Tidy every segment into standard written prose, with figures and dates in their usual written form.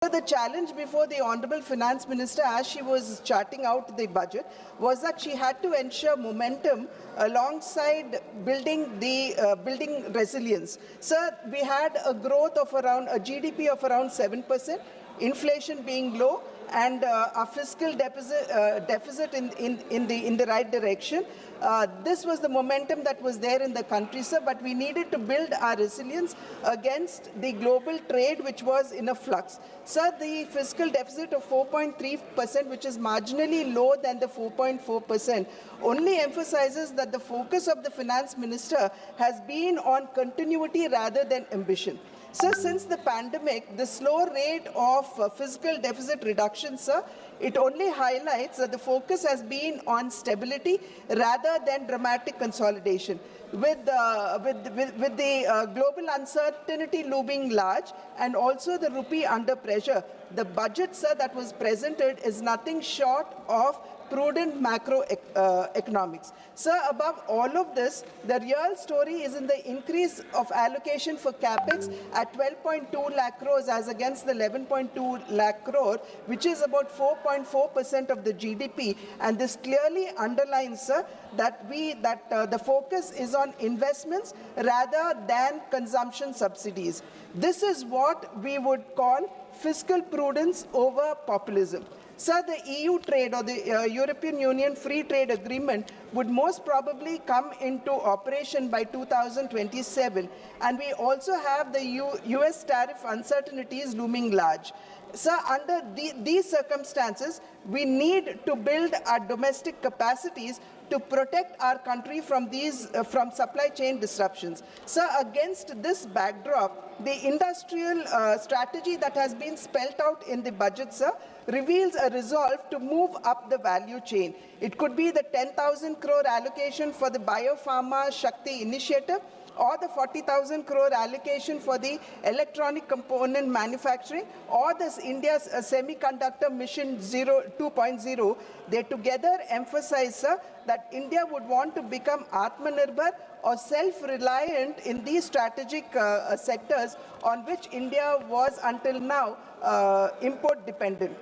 So the challenge before the Honorable Finance Minister, as she was charting out the budget, was that she had to ensure momentum alongside building resilience. Sir, we had a growth of around a GDP of around 7%, inflation being low, and a fiscal deficit in the right direction. This was the momentum that was there in the country, sir, but we needed to build our resilience against the global trade, which was in a flux. Sir, the fiscal deficit of 4.3%, which is marginally lower than the 4.4%, only emphasizes that the focus of the finance minister has been on continuity rather than ambition. So since the pandemic, the slow rate of fiscal deficit reduction, sir, it only highlights that the focus has been on stability rather than dramatic consolidation. With the global uncertainty looming large and also the rupee under pressure, the budget, sir, that was presented is nothing short of prudent macroeconomics. Sir, above all of this, the real story is in the increase of allocation for capex at 12.2 lakh crores as against the 11.2 lakh crore, which is about 4.4% of the GDP. And this clearly underlines, sir, that the focus is on investments rather than consumption subsidies. This is what we would call fiscal prudence over populism. Sir, the EU trade or the European Union Free Trade Agreement would most probably come into operation by 2027, and we also have the US tariff uncertainties looming large. Sir, under these circumstances, we need to build our domestic capacities to protect our country from from supply chain disruptions. Sir, against this backdrop, the industrial strategy that has been spelt out in the budget, sir, reveals a resolve to move up the value chain. It could be the 10,000 crore allocation for the Biopharma Shakti initiative, or the 40,000 crore allocation for the electronic component manufacturing, or this India's semiconductor mission 2.0, they together emphasize, sir, that India would want to become Atmanirbhar or self-reliant in these strategic sectors on which India was until now import dependent.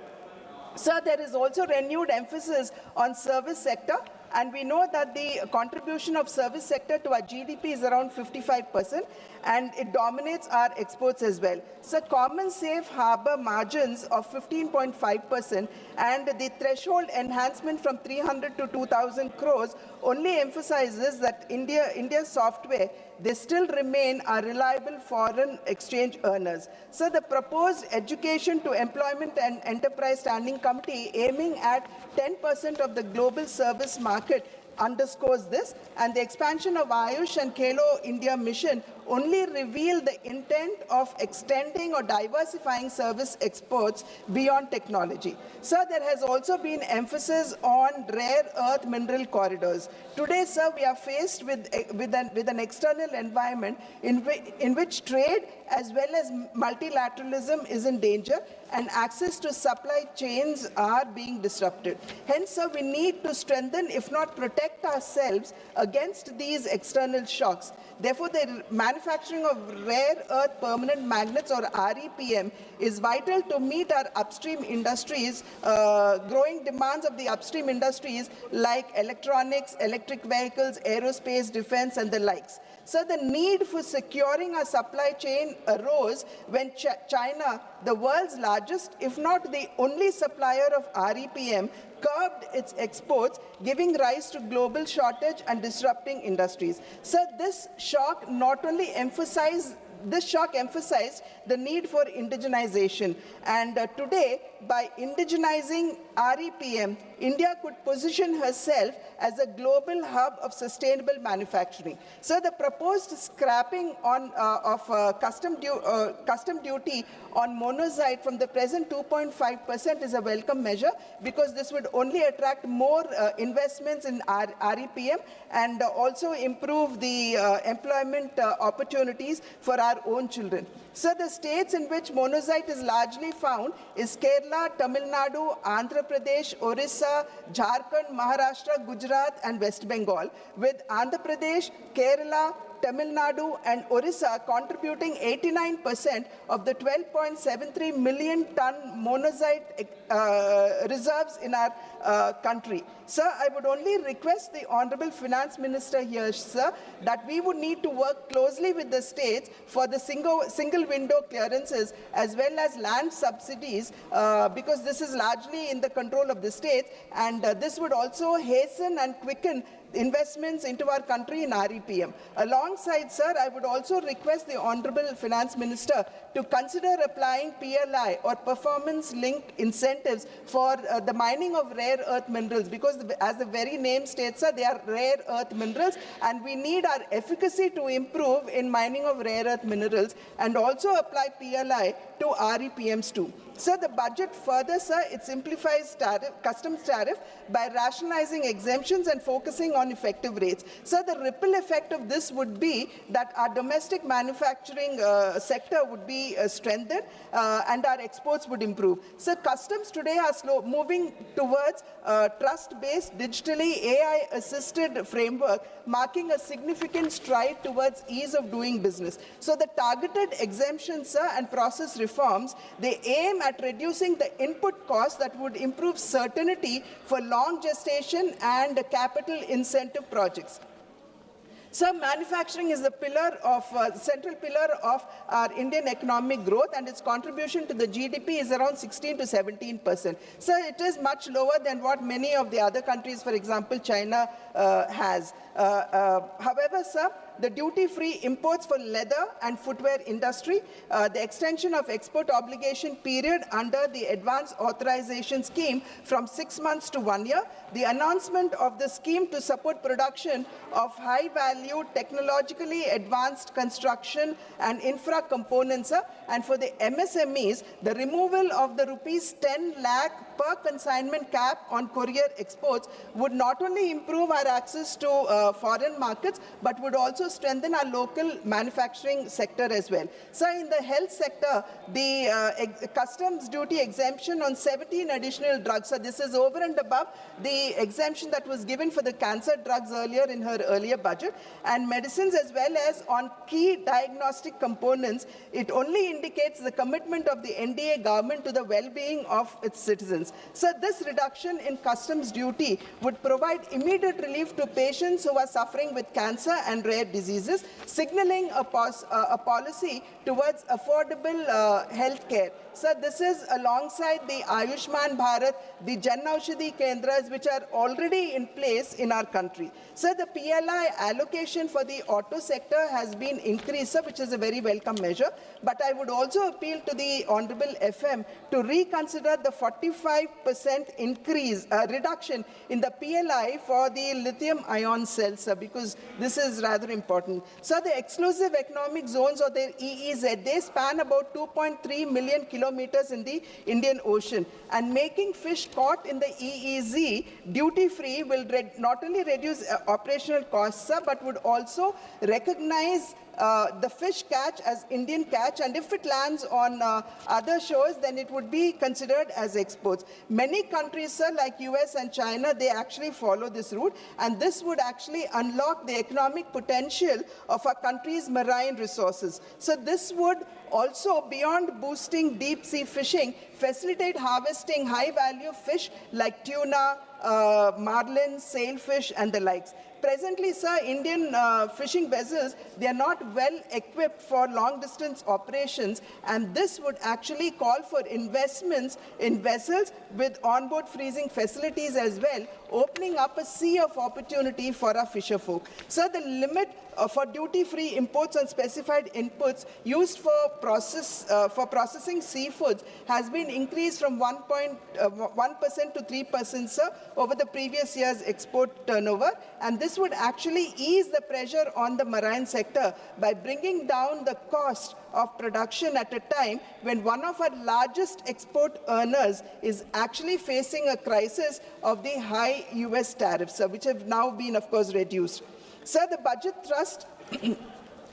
Sir, there is also renewed emphasis on service sector, and we know that the contribution of service sector to our GDP is around 55%, and it dominates our exports as well. So common safe harbor margins of 15.5% and the threshold enhancement from 300 to 2,000 crores only emphasizes that India's software, they still remain our reliable foreign exchange earners. So the proposed Education to Employment and Enterprise Standing Committee aiming at 10% of the global service market underscores this, and the expansion of Ayush and Khelo India mission only reveal the intent of extending or diversifying service exports beyond technology. Sir, there has also been emphasis on rare earth mineral corridors. Today, sir, we are faced with an external environment in which trade as well as multilateralism is in danger, and access to supply chains are being disrupted. Hence, sir, we need to strengthen, if not protect ourselves against these external shocks. Therefore, the manufacturing of rare earth permanent magnets, or REPM, is vital to meet our upstream industries, growing demands of the upstream industries like electronics, electric vehicles, aerospace, defense, and the likes. So the need for securing our supply chain arose when China, the world's largest, if not the only supplier of REPM, curbed its exports, giving rise to global shortage and disrupting industries. So this shock emphasized the need for indigenization. And today, by indigenizing REPM, India could position herself as a global hub of sustainable manufacturing. So the proposed scrapping of custom duty on monazite from the present 2.5% is a welcome measure, because this would only attract more investments in REPM and also improve the employment opportunities for our own children. So the states in which monazite is largely found is Kerala, Tamil Nadu, Andhra Pradesh, Orissa, Jharkhand, Maharashtra, Gujarat, and West Bengal, with Andhra Pradesh, Kerala, Tamil Nadu, and Orissa, contributing 89% of the 12.73 million ton monazite reserves in our country. Sir, I would only request the Honorable Finance Minister here, sir, that we would need to work closely with the states for the single window clearances as well as land subsidies, because this is largely in the control of the states, and this would also hasten and quicken investments into our country in REPM. Alongside, sir, I would also request the Honorable Finance Minister to consider applying PLI or performance-linked incentives for the mining of rare earth minerals, because as the very name states, sir, they are rare earth minerals, and we need our efficacy to improve in mining of rare earth minerals, and also apply PLI to REPMs too. Sir, the budget further, sir, it simplifies customs tariff by rationalizing exemptions and focusing on effective rates. Sir, the ripple effect of this would be that our domestic manufacturing sector would be strengthened and our exports would improve. Sir, customs today are moving towards trust-based, digitally AI-assisted framework, marking a significant stride towards ease of doing business. So the targeted exemptions, sir, and process reforms, they aim at reducing the input costs that would improve certainty for long gestation and capital incentive projects. Sir, manufacturing is the central pillar of our Indian economic growth, and its contribution to the GDP is around 16 to 17%. Sir, it is much lower than what many of the other countries, for example, China, has. However, sir, the duty-free imports for leather and footwear industry, the extension of export obligation period under the advance authorization scheme from 6 months to 1 year, the announcement of the scheme to support production of high-value, technologically advanced construction and infra components, and for the MSMEs, the removal of the rupees 10 lakh per consignment cap on courier exports would not only improve our access to foreign markets, but would also strengthen our local manufacturing sector as well. So in the health sector, the customs duty exemption on 17 additional drugs, so this is over and above the exemption that was given for the cancer drugs earlier in her earlier budget, and medicines as well as on key diagnostic components, it only indicates the commitment of the NDA government to the well-being of its citizens. So this reduction in customs duty would provide immediate relief to patients who are suffering with cancer and rare diseases, signaling a policy towards affordable health care. So this is alongside the Ayushman Bharat, the Jan Aushadhi Kendras, which are already in place in our country. So the PLI allocation for the auto sector has been increased, sir, which is a very welcome measure. But I would also appeal to the Honorable FM to reconsider the 45% reduction in the PLI for the lithium-ion cells, sir, because this is rather important. So the exclusive economic zones, or the EEZ, they span about 2.3 million kilometers in the Indian Ocean, and making fish caught in the EEZ duty-free will not only reduce operational costs, sir, but would also recognize the fish catch as Indian catch, and if it lands on other shores, then it would be considered as exports. Many countries, sir, like US and China, they actually follow this route, and this would actually unlock the economic potential of our country's marine resources. So this would also, beyond boosting deep-sea fishing, facilitate harvesting high-value fish like tuna, marlin, sailfish, and the likes. Presently, sir, Indian fishing vessels, they are not well equipped for long-distance operations, and this would actually call for investments in vessels with onboard freezing facilities as well, opening up a sea of opportunity for our fisher folk. Sir, the limit for duty-free imports on specified inputs used for processing seafoods has been increased from 1% to 3%, sir, over the previous year's export turnover, and this would actually ease the pressure on the marine sector by bringing down the cost of production at a time when one of our largest export earners is actually facing a crisis of the high US tariffs, which have now been, of course, reduced. Sir, the budget thrust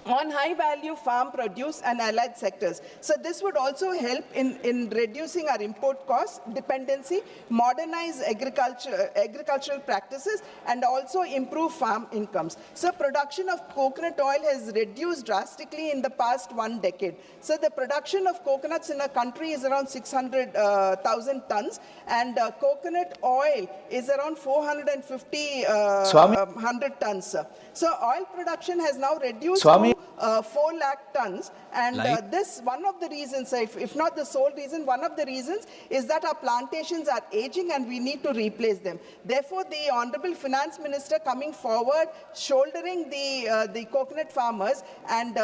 on high-value farm produce and allied sectors. So this would also help in reducing our import costs, dependency, modernize agricultural practices, and also improve farm incomes. So production of coconut oil has reduced drastically in the past 1 decade. So the production of coconuts in our country is around 600,000 tons, and coconut oil is around 100 tons. Sir. So oil production has now reduced to 4 lakh tons, and this one of the reasons, if not the sole reason, one of the reasons is that our plantations are aging and we need to replace them. Therefore, the Honorable Finance Minister coming forward, shouldering the coconut farmers and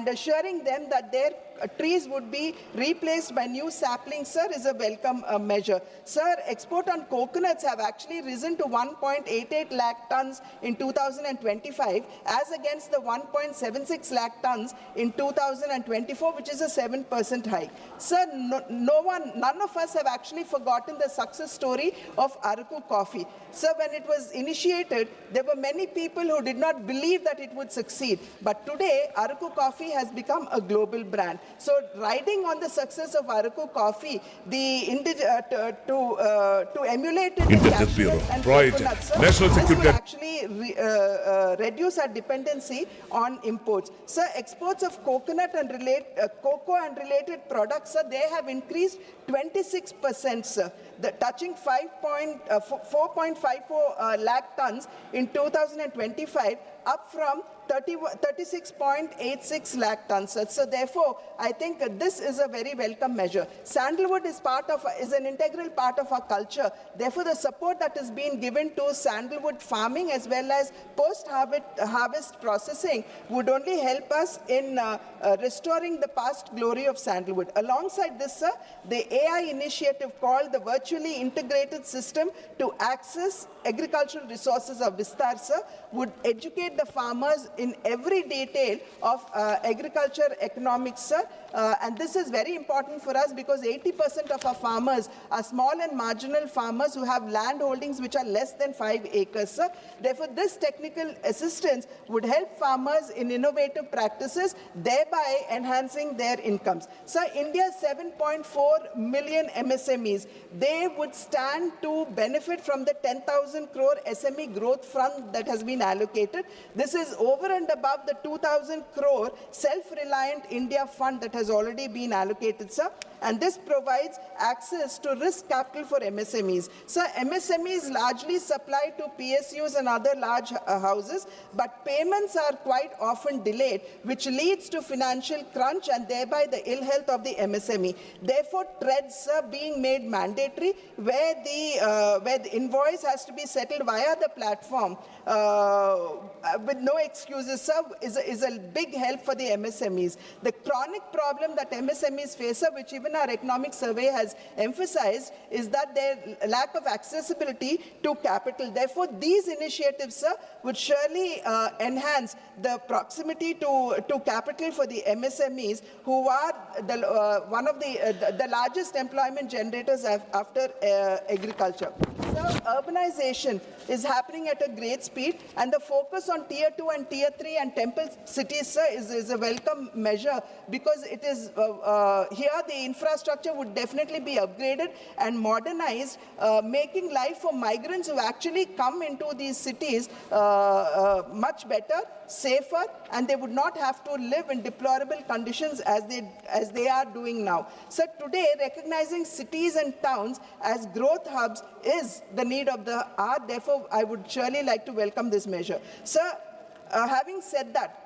assuring them that their trees would be replaced by new saplings, sir, is a welcome measure. Sir, export on coconuts have actually risen to 1.88 lakh tons in 2025 as against the 1.76 lakh tons in 2024, which is a 7% hike. Sir, none of us have actually forgotten the success story of Araku coffee. Sir, when it was initiated, there were many people who did not believe that it would succeed. But today, Araku coffee has become a global brand. So, riding on the success of Araku coffee, to emulate it in cashew and coconuts, this will actually reduce our dependency on imports. Sir, exports of coconut and cocoa and related products, sir, they have increased 26%, sir, touching 4.54 lakh tons in 2025, up from 36.86 lakh tons. So therefore, I think this is a very welcome measure. Sandalwood is an integral part of our culture. Therefore, the support that is being given to sandalwood farming as well as post-harvest processing would only help us in restoring the past glory of sandalwood. Alongside this, sir, the AI initiative called the Virtually Integrated System to Access Agricultural Resources of Vistar, sir, would educate the farmers in every detail of agriculture economics, sir. And this is very important for us because 80% of our farmers are small and marginal farmers who have land holdings which are less than 5 acres, sir. Therefore, this technical assistance would help farmers in innovative practices, thereby enhancing their incomes. Sir, India's 7.4 million MSMEs, they would stand to benefit from the 10,000 crore SME growth fund that has been allocated. This is over and above the 2,000 crore self-reliant India fund that has already been allocated, sir. And this provides access to risk capital for MSMEs. So MSMEs largely supply to PSUs and other large houses, but payments are quite often delayed, which leads to financial crunch and thereby the ill health of the MSME. Therefore, TREDs are being made mandatory, where the invoice has to be settled via the platform with no excuses, sir, is a big help for the MSMEs. The chronic problem that MSMEs face, sir, which even our economic survey has emphasized, is that their lack of accessibility to capital. Therefore, these initiatives, sir, would surely enhance the proximity to capital for the MSMEs, who are one of the largest employment generators after agriculture. So, urbanization is happening at a great speed, and the focus on Tier 2 and Tier 3 and temple cities, sir, is a welcome measure, because it is here the infrastructure would definitely be upgraded and modernized, making life for migrants who actually come into these cities much better, safer, and they would not have to live in deplorable conditions as they are doing now. So today, recognizing cities and towns as growth hubs is the need of the hour. Therefore, I would surely like to welcome this measure. Sir, having said that,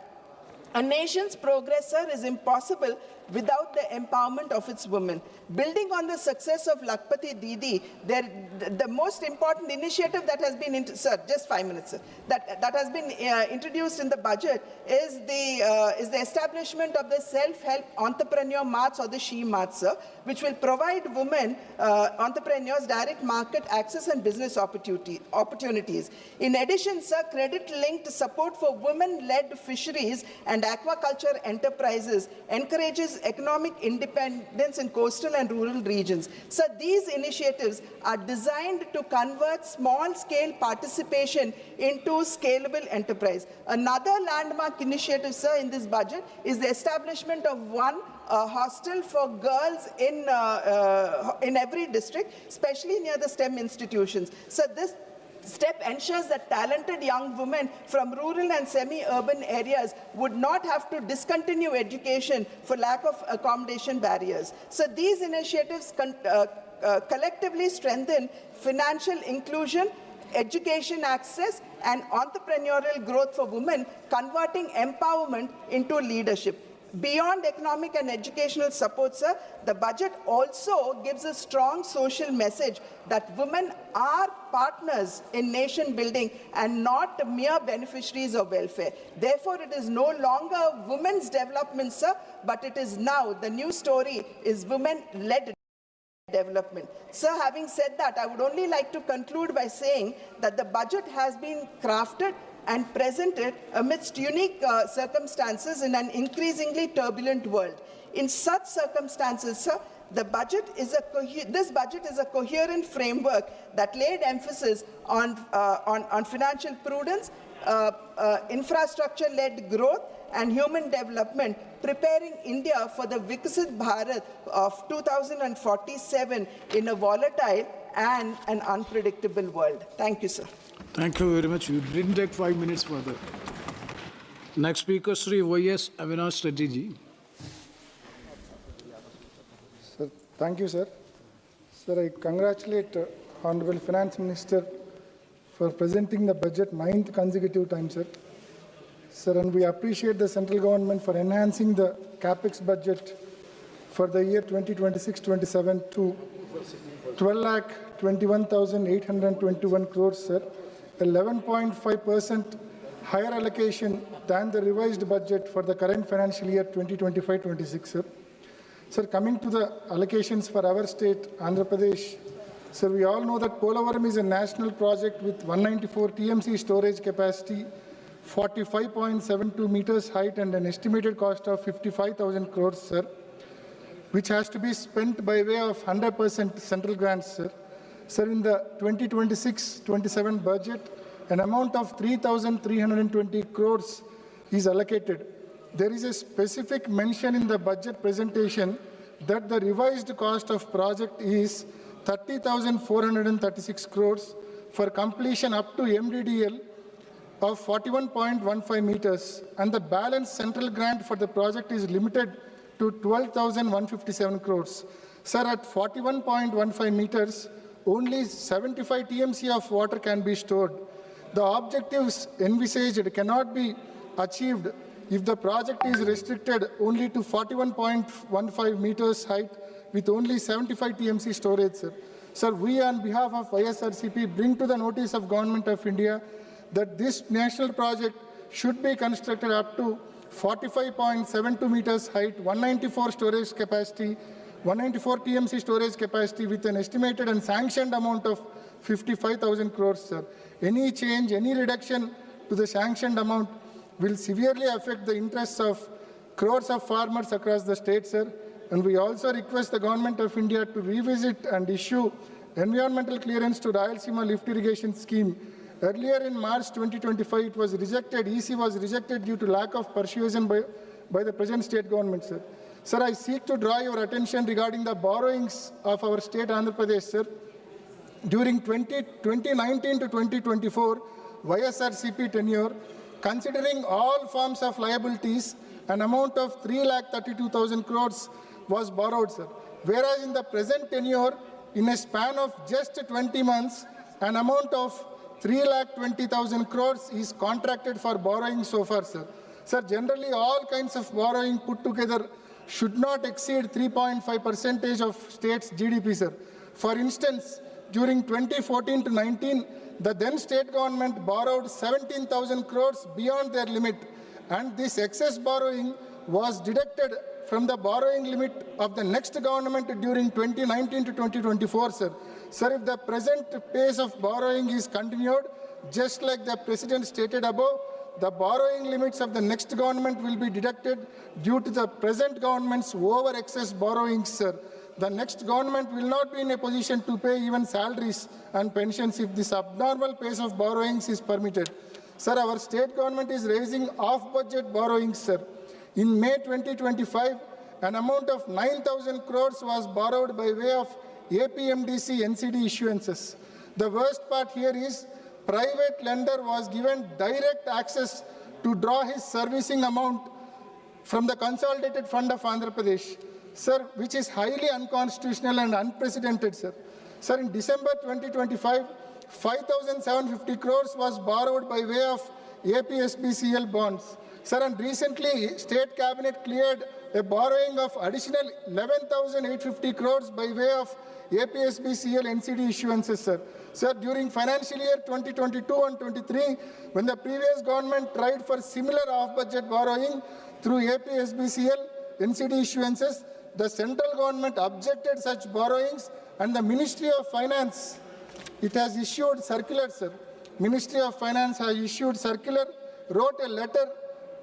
a nation's progress, sir, is impossible without the empowerment of its women. Building on the success of Lakhpati Didi, the most important initiative that has been, sir, just 5 minutes, sir, that has been introduced in the budget is the establishment of the self-help entrepreneur marts, or the She Marts, sir, which will provide women entrepreneurs direct market access and business opportunities. In addition, sir, credit-linked support for women-led fisheries and aquaculture enterprises encourages economic independence in coastal and rural regions. So these initiatives are designed to convert small-scale participation into scalable enterprise. Another landmark initiative, sir, in this budget is the establishment of one hostel for girls in every district, especially near the STEM institutions. So this step ensures that talented young women from rural and semi-urban areas would not have to discontinue education for lack of accommodation barriers. So these initiatives collectively strengthen financial inclusion, education access, and entrepreneurial growth for women, converting empowerment into leadership. Beyond economic and educational support, sir, the budget also gives a strong social message that women are partners in nation building and not mere beneficiaries of welfare. Therefore, it is no longer women's development, sir, but it is now, the new story is women-led development. Sir, having said that, I would only like to conclude by saying that the budget has been crafted and presented amidst unique circumstances in an increasingly turbulent world. In such circumstances, sir, this budget is a coherent framework that laid emphasis on financial prudence, infrastructure-led growth, and human development, preparing India for the Viksit Bharat of 2047 in a volatile and an unpredictable world. Thank you, sir. Thank you very much. You didn't take 5 minutes further. Next speaker, Sri Y.S. Avinash Reddy ji. Sir, thank you, sir. Sir, I congratulate Honorable Finance Minister for presenting the budget 9th consecutive time, sir. Sir, and we appreciate the central government for enhancing the capex budget for the year 2026-27 to 12,21,821 crores, sir. 11.5% higher allocation than the revised budget for the current financial year 2025-26, sir. Sir, coming to the allocations for our state, Andhra Pradesh, sir, we all know that Polavaram is a national project with 194 TMC storage capacity, 45.72 meters height, and an estimated cost of 55,000 crores, sir, which has to be spent by way of 100% central grants, sir. Sir, in the 2026-27 budget, an amount of 3,320 crores is allocated. There is a specific mention in the budget presentation that the revised cost of project is 30,436 crores for completion up to MDDL of 41.15 meters, and the balance central grant for the project is limited to 12,157 crores. Sir, at 41.15 meters, only 75 TMC of water can be stored. The objectives envisaged cannot be achieved if the project is restricted only to 41.15 meters height with only 75 TMC storage, sir. Sir, we on behalf of YSRCP bring to the notice of Government of India that this national project should be constructed up to 45.72 meters height, 194 storage capacity, 194 TMC storage capacity with an estimated and sanctioned amount of 55,000 crores, sir. Any change, any reduction to the sanctioned amount will severely affect the interests of crores of farmers across the state, sir. And we also request the Government of India to revisit and issue environmental clearance to Rayalaseema lift irrigation scheme. Earlier in March 2025, it was rejected. EC was rejected due to lack of persuasion by the present state government, sir. Sir, I seek to draw your attention regarding the borrowings of our state Andhra Pradesh, sir. During 2019 to 2024, YSRCP tenure, considering all forms of liabilities, an amount of 3,32,000 crores was borrowed, sir. Whereas in the present tenure, in a span of just 20 months, an amount of 3,20,000 crores is contracted for borrowing so far, sir. Sir, generally all kinds of borrowing put together should not exceed 3.5% of state's GDP, sir. For instance, during 2014 to 19, the then state government borrowed 17,000 crores beyond their limit, and this excess borrowing was deducted from the borrowing limit of the next government during 2019 to 2024, sir. Sir, if the present pace of borrowing is continued, just like the President stated above, the borrowing limits of the next government will be deducted due to the present government's over excess borrowings, sir. The next government will not be in a position to pay even salaries and pensions if this abnormal pace of borrowings is permitted. Sir, our state government is raising off-budget borrowings, sir. In May 2025, an amount of 9,000 crores was borrowed by way of APMDC NCD issuances. The worst part here is private lender was given direct access to draw his servicing amount from the Consolidated Fund of Andhra Pradesh, sir, which is highly unconstitutional and unprecedented, sir. Sir, in December 2025, 5,750 crores was borrowed by way of APSBCL bonds. Sir, and recently, State Cabinet cleared a borrowing of additional 11,850 crores by way of APSBCL NCD issuances, sir. Sir, during financial year 2022 and 23, when the previous government tried for similar off-budget borrowing through APSBCL NCD issuances, the central government objected such borrowings, and the Ministry of Finance, it has issued circular, sir. Ministry of Finance has issued circular, wrote a letter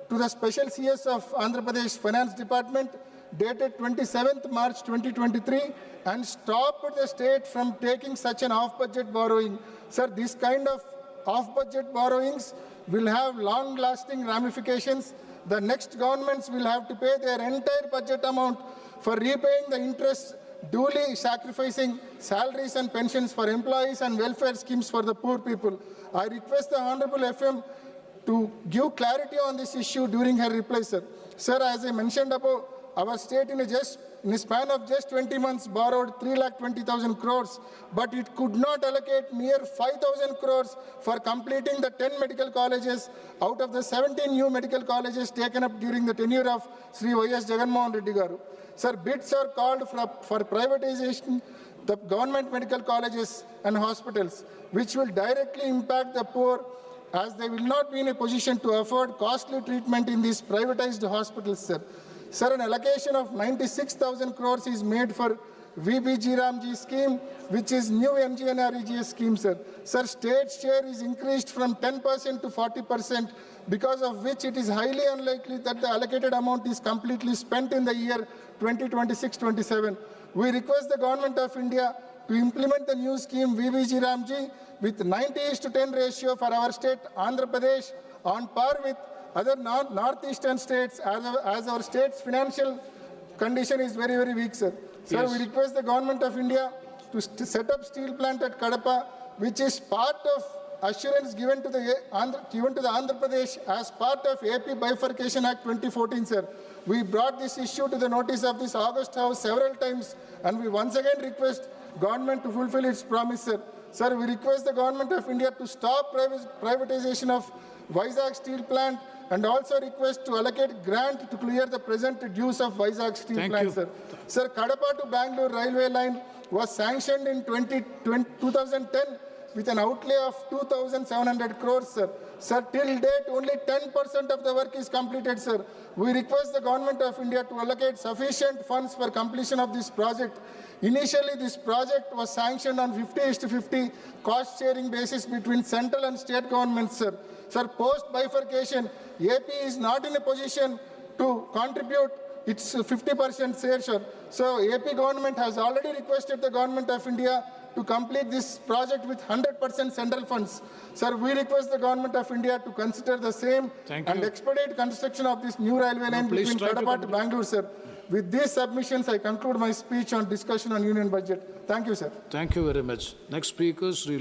to the Special CS of Andhra Pradesh Finance Department dated 27th March 2023 and stopped the state from taking such an off-budget borrowing. Sir, this kind of off-budget borrowings will have long-lasting ramifications. The next governments will have to pay their entire budget amount for repaying the interest, duly sacrificing salaries and pensions for employees and welfare schemes for the poor people. I request the Honorable FM to give clarity on this issue during her reply, sir. Sir, as I mentioned above, our state in a span of just 20 months borrowed 3,20,000 crores, but it could not allocate mere 5,000 crores for completing the 10 medical colleges out of the 17 new medical colleges taken up during the tenure of Sri Y.S. Jagan Reddy garu. Sir, bids are called for privatization the government medical colleges and hospitals, which will directly impact the poor, as they will not be in a position to afford costly treatment in these privatized hospitals, sir. Sir, an allocation of 96,000 crores is made for VBG Ramji scheme, which is new MGNREGS scheme, sir. Sir, state share is increased from 10% to 40%, because of which it is highly unlikely that the allocated amount is completely spent in the year 2026-27. We request the Government of India to implement the new scheme VBG Ramji with 90:10 ratio for our state, Andhra Pradesh, on par with other northeastern states, as our state's financial condition is very, very weak, sir. Sir, Yes. we request the Government of India to set up steel plant at Kadapa, which is part of assurance given to the Andhra Pradesh as part of AP Bifurcation Act 2014, sir. We brought this issue to the notice of this August House several times, and we once again request government to fulfill its promise, sir. Sir, we request the Government of India to stop privatization of Vizag steel plant, and also request to allocate grant to clear the present dues of Vizag steel Thank plant, you. sir. Sir, Kadapa to Bangalore railway line was sanctioned in 2010 with an outlay of 2,700 crores, sir. Sir, till date, only 10% of the work is completed, sir. We request the Government of India to allocate sufficient funds for completion of this project. Initially, this project was sanctioned on 50:50 cost-sharing basis between central and state governments, sir. Sir, post-bifurcation, AP is not in a position to contribute its 50% share, sir. So, AP government has already requested the Government of India to complete this project with 100% central funds. Sir, we request the Government of India to consider the same Thank and you. expedite construction of this new railway line please between try to Kadapa to conclude. Bangalore, sir. With these submissions, I conclude my speech on discussion on union budget. Thank you, sir. Thank you very much. Next speaker, Sri